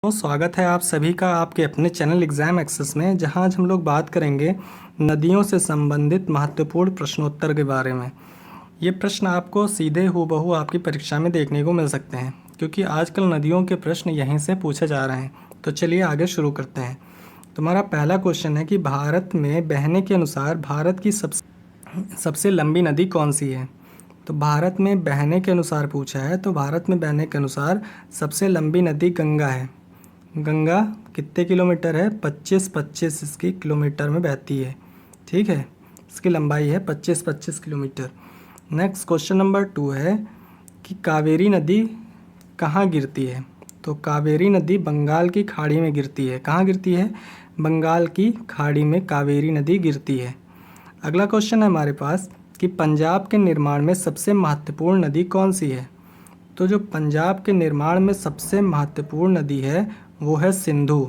तो स्वागत है आप सभी का आपके अपने चैनल एग्ज़ाम एक्सेस में, जहां आज हम लोग बात करेंगे नदियों से संबंधित महत्वपूर्ण प्रश्नोत्तर के बारे में। ये प्रश्न आपको सीधे हूबहू आपकी परीक्षा में देखने को मिल सकते हैं, क्योंकि आजकल नदियों के प्रश्न यहीं से पूछे जा रहे हैं। तो चलिए आगे शुरू करते हैं। तुम्हारा पहला क्वेश्चन है कि भारत में बहने के अनुसार भारत की सबसे लंबी नदी कौन सी है। तो भारत में बहने के अनुसार पूछा है, तो भारत में बहने के अनुसार सबसे लंबी नदी गंगा है। गंगा कितने किलोमीटर है? 25 इसकी किलोमीटर में बहती है। ठीक है, इसकी लंबाई है 25 किलोमीटर। नेक्स्ट क्वेश्चन नंबर 2 है कि कावेरी नदी कहाँ गिरती है। तो कावेरी नदी बंगाल की खाड़ी में गिरती है। कहाँ गिरती है? बंगाल की खाड़ी में कावेरी नदी गिरती है। अगला क्वेश्चन है हमारे पास कि पंजाब के निर्माण में सबसे महत्वपूर्ण नदी कौन सी है। तो जो पंजाब के निर्माण में सबसे महत्वपूर्ण नदी है वो है सिंधु।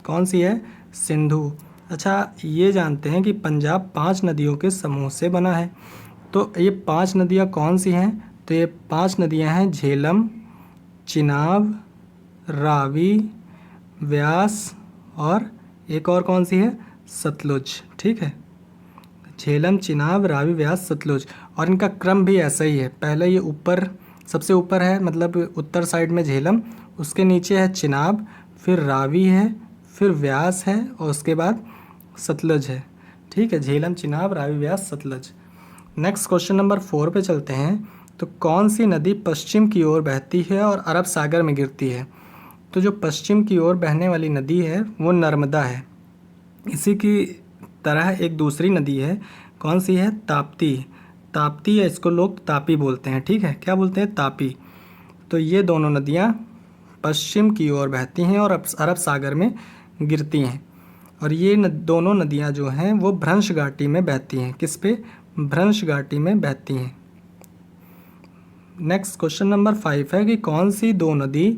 कौन सी है? सिंधु। अच्छा, ये जानते हैं कि पंजाब 5 नदियों के समूह से बना है। तो ये 5 नदियाँ कौन सी हैं? तो ये 5 नदियाँ हैं झेलम, चिनाब, रावी, व्यास और एक और कौन सी है? सतलुज। ठीक है, झेलम, चिनाब, रावी, व्यास, सतलुज। और इनका क्रम भी ऐसा ही है। पहले ये ऊपर सबसे ऊपर है, मतलब उत्तर साइड में झेलम, उसके नीचे है चिनाब, फिर रावी है, फिर व्यास है और उसके बाद सतलज है। ठीक है, झेलम, चिनाब, रावी, व्यास, सतलज। नेक्स्ट क्वेश्चन नंबर 4 पे चलते हैं। तो कौन सी नदी पश्चिम की ओर बहती है और अरब सागर में गिरती है। तो जो पश्चिम की ओर बहने वाली नदी है वो नर्मदा है। इसी की तरह एक दूसरी नदी है, कौन सी है? ताप्ती। ताप्ती या इसको लोग तापी बोलते हैं। ठीक है, क्या बोलते हैं? तापी। तो ये दोनों नदियाँ पश्चिम की ओर बहती हैं और अरब सागर में गिरती हैं। और ये दोनों नदियाँ जो हैं वो भ्रंश घाटी में बहती हैं। किस पे? भ्रंश घाटी में बहती हैं। नेक्स्ट क्वेश्चन नंबर 5 है कि कौन सी दो नदी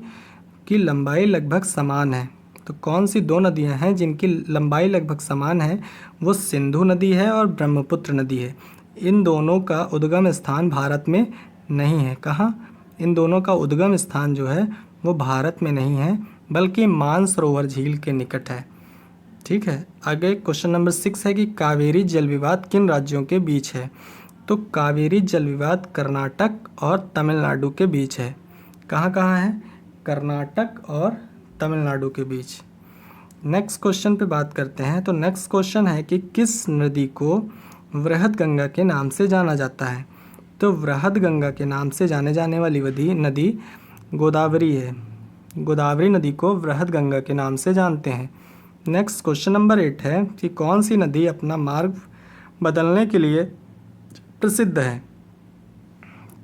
की लंबाई लगभग समान है। तो कौन सी दो नदियाँ हैं जिनकी लंबाई लगभग समान है? वो सिंधु नदी है और ब्रह्मपुत्र नदी है। इन दोनों का उद्गम स्थान भारत में नहीं है। कहाँ? इन दोनों का उद्गम स्थान जो है वो भारत में नहीं है, बल्कि मानसरोवर झील के निकट है। ठीक है, आगे क्वेश्चन नंबर 6 है कि कावेरी जल विवाद किन राज्यों के बीच है। तो कावेरी जल विवाद कर्नाटक और तमिलनाडु के बीच है। कहाँ कहाँ है? कर्नाटक और तमिलनाडु के बीच। नेक्स्ट क्वेश्चन पे बात करते हैं। तो नेक्स्ट क्वेश्चन है कि किस नदी को वृहद गंगा के नाम से जाना जाता है। तो वृहद गंगा के नाम से जाने जाने वाली नदी गोदावरी है। गोदावरी नदी को वृहद गंगा के नाम से जानते हैं। नेक्स्ट क्वेश्चन नंबर 8 है कि कौन सी नदी अपना मार्ग बदलने के लिए प्रसिद्ध है।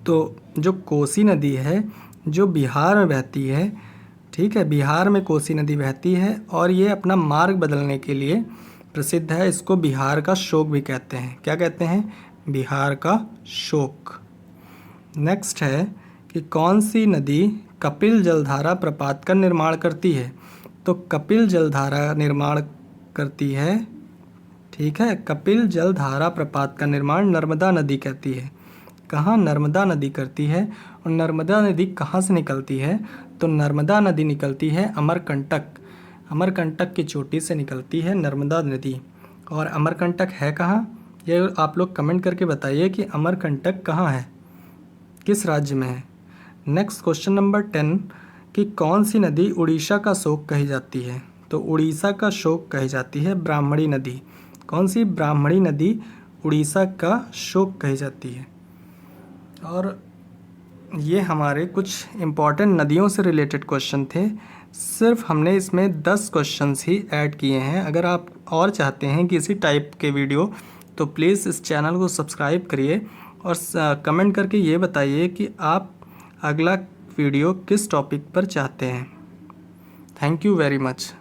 तो जो कोसी नदी है जो बिहार में बहती है। ठीक है, बिहार में कोसी नदी बहती है और ये अपना मार्ग बदलने के लिए प्रसिद्ध है। इसको बिहार का शोक भी कहते हैं। क्या कहते हैं? बिहार का शोक। नेक्स्ट है कि कौन सी नदी कपिल जलधारा प्रपात का निर्माण करती है। तो कपिल जलधारा निर्माण करती है। ठीक है, कपिल जलधारा प्रपात का निर्माण नर्मदा नदी करती है। कहाँ? नर्मदा नदी करती है। और नर्मदा नदी कहाँ से निकलती है? तो नर्मदा नदी निकलती है अमरकंटक। अमरकंटक की चोटी से निकलती है नर्मदा नदी। और अमरकंटक है कहाँ? ये आप लोग कमेंट करके बताइए कि अमरकंटक कहाँ है, किस राज्य में है। नेक्स्ट क्वेश्चन नंबर 10 कि कौन सी नदी उड़ीसा का शोक कही जाती है। तो उड़ीसा का शोक कही जाती है ब्राह्मणी नदी। कौन सी? ब्राह्मणी नदी उड़ीसा का शोक कही जाती है। और ये हमारे कुछ इम्पॉर्टेंट नदियों से रिलेटेड क्वेश्चन थे। सिर्फ हमने इसमें 10 क्वेश्चंस ही ऐड किए हैं। अगर आप और चाहते हैं कि इसी टाइप के वीडियो, तो प्लीज़ इस चैनल को सब्सक्राइब करिए और कमेंट करके ये बताइए कि आप अगला वीडियो किस टॉपिक पर चाहते हैं। Thank you very much.